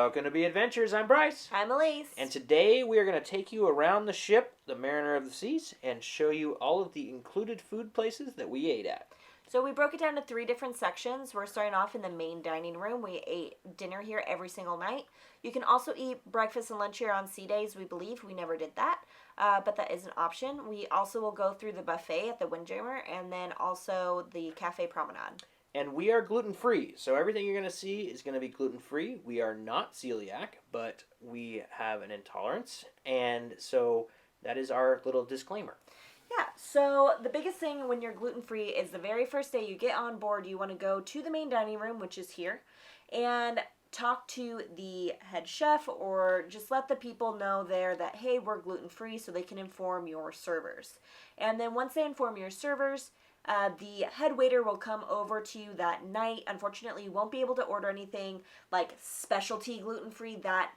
Welcome to Be Adventures. I'm Bryce. I'm Elise. And today we are going to take you around the ship, the Mariner of the Seas, and show you all of the included food places that we ate at. So we broke it down to 3 different sections. We're starting off in the main dining room. We ate dinner here every single night. You can also eat breakfast and lunch here on sea days, we believe. We never did that, but that is an option. We also will go through the buffet at the Windjammer and then also the Cafe Promenade. And we are gluten-free, so everything you're going to see is going to be gluten-free. We are not celiac, but we have an intolerance, and so that is our little disclaimer. Yeah, so the biggest thing when you're gluten-free is the very first day you get on board, you want to go to the main dining room, which is here, and talk to the head chef or just let the people know there that, hey, we're gluten-free, so they can inform your servers. And then once they inform your servers, the head waiter will come over to you that night. Unfortunately, you won't be able to order anything like specialty gluten-free that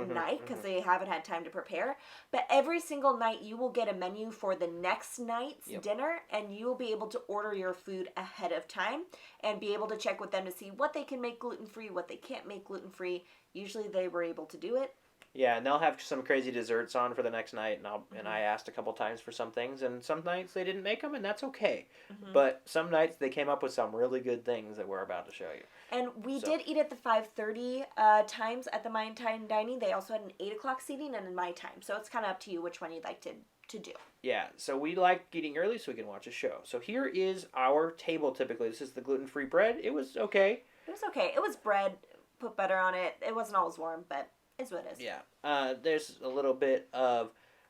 night because they haven't had time to prepare. But every single night, you will get a menu for the next night's dinner, and you will be able to order your food ahead of time and be able to check with them to see what they can make gluten-free, what they can't make gluten-free. Usually, they were able to do it. Yeah, and they'll have some crazy desserts on for the next night, and I asked a couple times for some things, and some nights they didn't make them, and that's okay. But some nights they came up with some really good things that we're about to show you. And we did eat at the 5:30 times at the My Time Dining. They also had an 8 o'clock seating and in My Time, so it's kind of up to you which one you'd like to do. Yeah, so we like eating early so we can watch a show. So here is our table typically. This is the gluten-free bread. It was okay. It was okay. It was bread, put butter on it. It wasn't always warm, but it's what it is. Yeah. There's a little bit of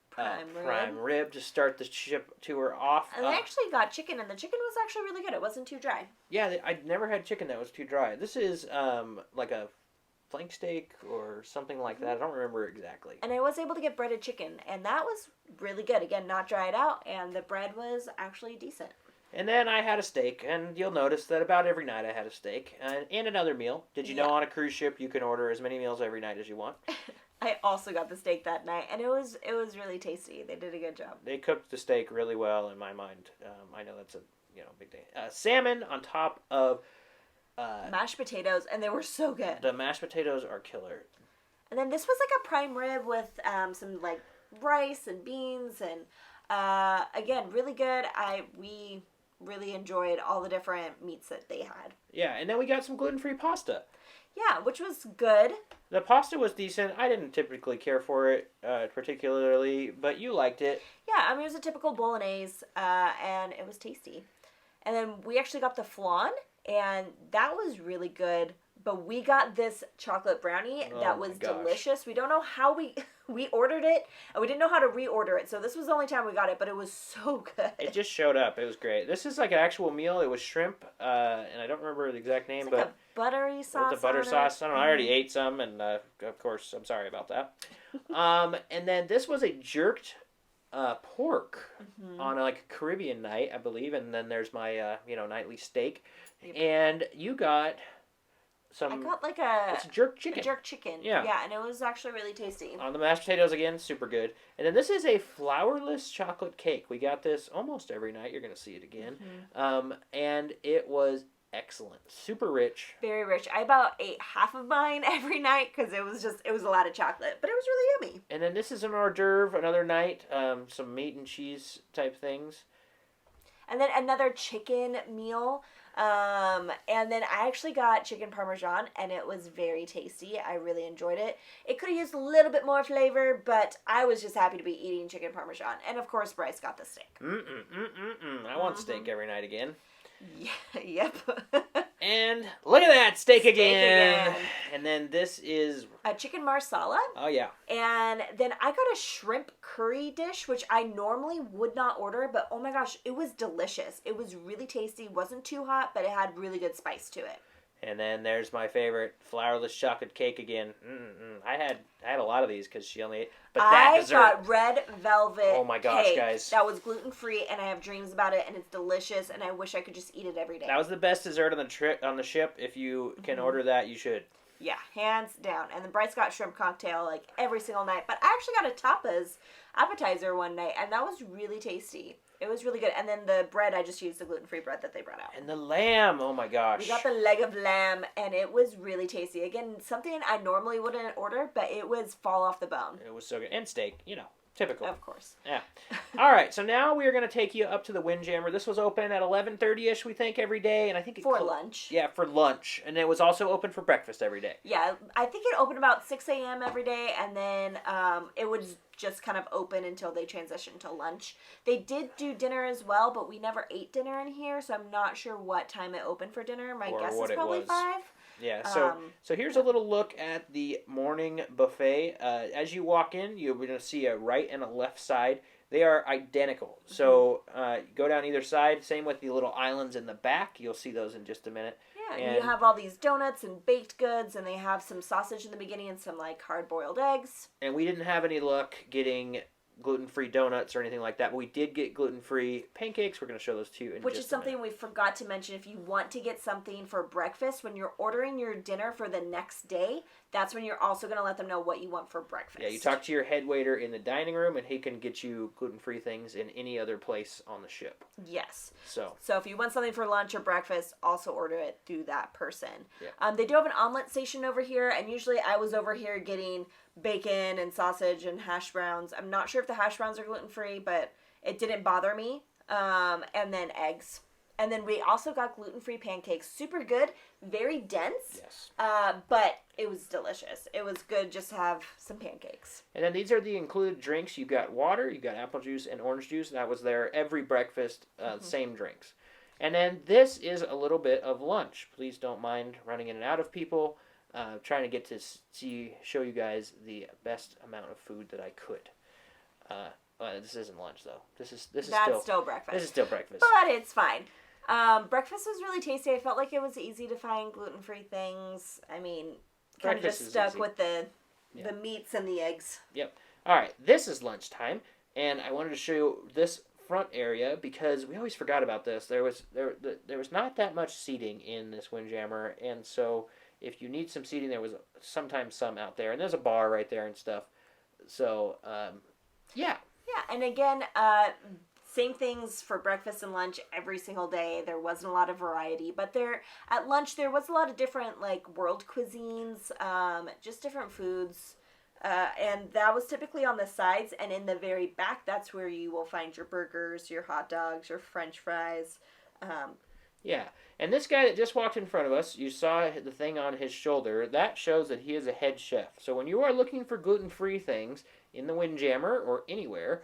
prime rib to start the ship tour off. And they actually got chicken, and the chicken was actually really good. It wasn't too dry. Yeah, I'd never had chicken that was too dry. This is like a flank steak or something like that. I don't remember exactly. And I was able to get breaded chicken, and that was really good. Again, not dried out, and the bread was actually decent. And then I had a steak, and you'll notice that about every night I had a steak and another meal. Did you know on a cruise ship you can order as many meals every night as you want? I also got the steak that night, and it was really tasty. They did a good job. They cooked the steak really well in my mind. I know that's a big thing. Salmon on top of mashed potatoes, and they were so good. The mashed potatoes are killer. And then this was like a prime rib with some like rice and beans, and again, really good. We really enjoyed all the different meats that they had. Yeah, and then we got some gluten-free pasta. Yeah, which was good. The pasta was decent. I didn't typically care for it particularly, but you liked it. Yeah, I mean, it was a typical bolognese, and it was tasty. And then we actually got the flan, and that was really good. But we got this chocolate brownie that was delicious. We don't know how we ordered it, and we didn't know how to reorder it. So this was the only time we got it, but it was so good. It just showed up. It was great. This is like an actual meal. It was shrimp, and I don't remember the exact name, but a buttery sauce. With the butter sauce. I don't know. I already ate some, and of course, I'm sorry about that. And then this was a jerked pork on a Caribbean night, I believe. And then there's my nightly steak, and you got. I got it's jerk chicken. A jerk chicken. Yeah, and it was actually really tasty. On the mashed potatoes again, super good. And then this is a flourless chocolate cake. We got this almost every night. You're going to see it again. And it was excellent. Super rich. Very rich. I about ate half of mine every night because it was a lot of chocolate. But it was really yummy. And then this is an hors d'oeuvre another night. Some meat and cheese type things. And then another chicken meal. And then I actually got chicken parmesan, and it was very tasty. I really enjoyed it. It could have used a little bit more flavor, but I was just happy to be eating chicken parmesan. And of course, Bryce got the steak. I want steak every night again. Yeah, yep. And look at that, steak again. And then this is a chicken marsala. Oh, yeah. And then I got a shrimp curry dish, which I normally would not order, but oh my gosh, it was delicious. It was really tasty. Wasn't too hot, but it had really good spice to it. And then there's my favorite flourless chocolate cake again. I had a lot of these because she only ate. But that dessert. I got red velvet. Oh my gosh, cake guys! That was gluten free, and I have dreams about it, and it's delicious, and I wish I could just eat it every day. That was the best dessert on the ship. If you can order that, you should. Yeah, hands down. And then Bryce got shrimp cocktail like every single night. But I actually got a tapas appetizer one night, and that was really tasty. It was really good. And then the bread, I just used the gluten-free bread that they brought out. And the lamb, oh my gosh. We got the leg of lamb, and it was really tasty. Again, something I normally wouldn't order, but it was fall off the bone. It was so good. And steak, typical. Of course. Yeah. All right, so now we are going to take you up to the Windjammer. This was open at 11:30ish, we think, every day, and I think for lunch. Yeah, for lunch, and it was also open for breakfast every day. Yeah, I think it opened about 6 a.m. every day, and then it was just kind of open until they transitioned to lunch. They did do dinner as well, but we never ate dinner in here, so I'm not sure what time it opened for dinner. My guess is probably 5. Yeah, so here's a little look at the morning buffet. As you walk in, you're going to see a right and a left side. They are identical. So go down either side. Same with the little islands in the back. You'll see those in just a minute. Yeah, and you have all these donuts and baked goods, and they have some sausage in the beginning and some like hard-boiled eggs. And we didn't have any luck getting gluten-free donuts or anything like that, but we did get gluten-free pancakes. We're going to show those to you in Which just is something we forgot to mention. If you want to get something for breakfast, when you're ordering your dinner for the next day, that's when you're also going to let them know what you want for breakfast. Yeah, you talk to your head waiter in the dining room, and he can get you gluten-free things in any other place on the ship. Yes. So if you want something for lunch or breakfast, also order it through that person. Yeah. They do have an omelet station over here, and usually I was over here getting bacon and sausage and hash browns. I'm not sure if the hash browns are gluten-free, but it didn't bother me. And then eggs. And then we also got gluten-free pancakes. Super good. Very dense. Yes. But it was delicious. It was good just to have some pancakes. And then these are the included drinks. You've got water, you've got apple juice, and orange juice. That was there every breakfast, same drinks. And then this is a little bit of lunch. Please don't mind running in and out of people. Trying to get to show you guys the best amount of food that I could. This isn't lunch though. This is still breakfast. This is still breakfast. But it's fine. Breakfast was really tasty. I felt like it was easy to find gluten-free things. I mean, kind of just stuck with the meats and the eggs. Yep. All right, this is lunchtime, and I wanted to show you this front area because we always forgot about this. There was not that much seating in this Windjammer, and so if you need some seating, there was sometimes some out there, and there's a bar right there and stuff. So, yeah. Yeah, and again, same things for breakfast and lunch every single day. There wasn't a lot of variety, but at lunch there was a lot of different like world cuisines, just different foods, and that was typically on the sides, and in the very back, that's where you will find your burgers, your hot dogs, your French fries. Yeah, and this guy that just walked in front of us, you saw the thing on his shoulder. That shows that he is a head chef. So when you are looking for gluten-free things in the Windjammer or anywhere,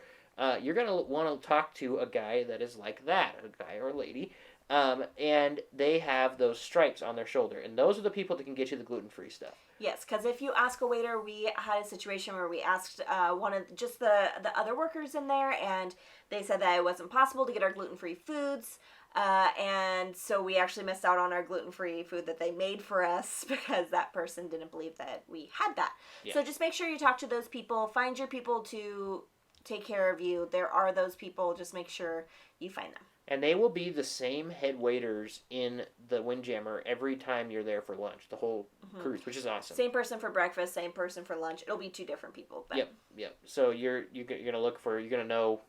you're going to want to talk to a guy that is like that, a guy or a lady, and they have those stripes on their shoulder. And those are the people that can get you the gluten-free stuff. Yes, because if you ask a waiter, we had a situation where we asked one of just the other workers in there, and they said that it wasn't possible to get our gluten-free foods. And so we actually missed out on our gluten-free food that they made for us because that person didn't believe that we had that. Yeah. So just make sure you talk to those people. Find your people to take care of you. There are those people. Just make sure you find them. And they will be the same head waiters in the Windjammer every time you're there for lunch, the whole cruise, which is awesome. Same person for breakfast, same person for lunch. It'll be 2 different people. But... Yep. So you're gonna know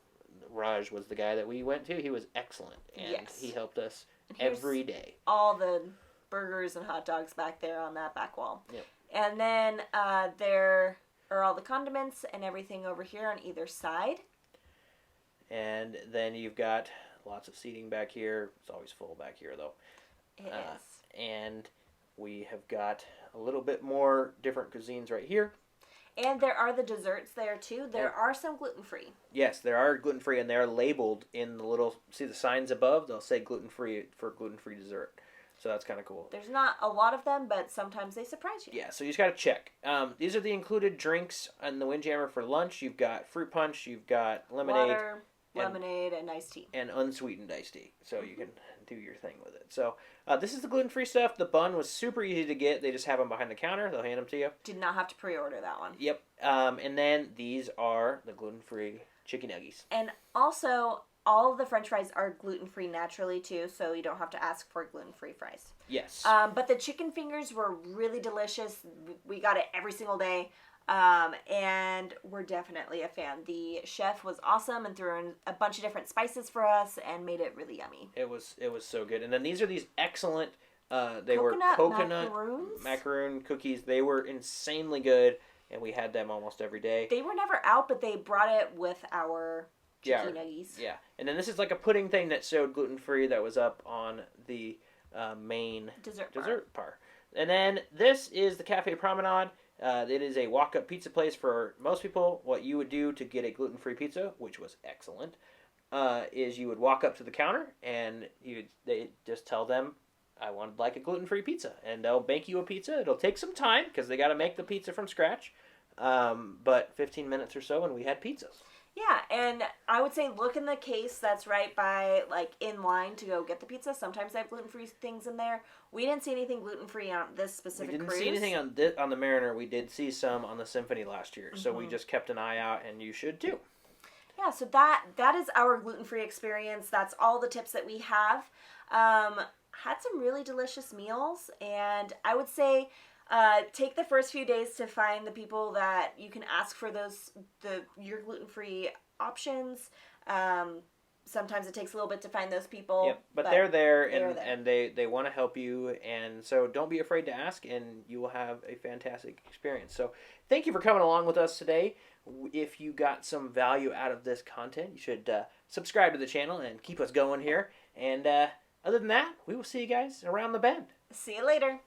Raj was the guy that we went to. He was excellent, and he helped us every day. All the burgers and hot dogs back there on that back wall. Yep. And then there are all the condiments and everything over here on either side. And then you've got lots of seating back here. It's always full back here, though. It is. And we have got a little bit more different cuisines right here. And there are the desserts there, too. There are some gluten-free. Yes, there are gluten-free, and they're labeled in the little... See the signs above? They'll say gluten-free for gluten-free dessert. So that's kind of cool. There's not a lot of them, but sometimes they surprise you. Yeah, so you just got to check. These are the included drinks on the Windjammer for lunch. You've got fruit punch. You've got lemonade. Water, lemonade, and iced tea. And unsweetened iced tea. So you can do your thing with it. So this is the gluten-free stuff. The bun was super easy to get. They just have them behind the counter. They'll hand them to you. Did not have to pre-order that one. Yep. And then these are the gluten-free chicken nuggies. And also, all of the French fries are gluten-free naturally too, so you don't have to ask for gluten-free fries. Yes. But the chicken fingers were really delicious. We got it every single day. And we're definitely a fan. The chef was awesome and threw in a bunch of different spices for us and made it really yummy. It was so good. And then these are these excellent they Coconut were coconut macaroons? macaroon cookies. They were insanely good, and we had them almost every day. They were never out, but they brought it with our chicken nuggies. Yeah. And then this is like a pudding thing that showed gluten-free that was up on the main Dessert bar. And then this is the Cafe Promenade. It is a walk-up pizza place for most people. What you would do to get a gluten-free pizza, which was excellent, is you would walk up to the counter and they just tell them, I would like a gluten-free pizza. And they'll make you a pizza. It'll take some time because they got to make the pizza from scratch. But 15 minutes or so and we had pizzas. Yeah, and I would say look in the case that's right by, like, in line to go get the pizza. Sometimes they have gluten-free things in there. We didn't see anything gluten-free on this specific cruise. We didn't see anything on the Mariner. We did see some on the Symphony last year. So we just kept an eye out, and you should too. Yeah, so that is our gluten-free experience. That's all the tips that we have. Had some really delicious meals, and I would say take the first few days to find the people that you can ask for your gluten-free options. Sometimes it takes a little bit to find those people. Yep, but they're there, and they want to help you, and so don't be afraid to ask, and you will have a fantastic experience. So thank you for coming along with us today. If you got some value out of this content, you should subscribe to the channel and keep us going here. And other than that, we will see you guys around the bend. See you later.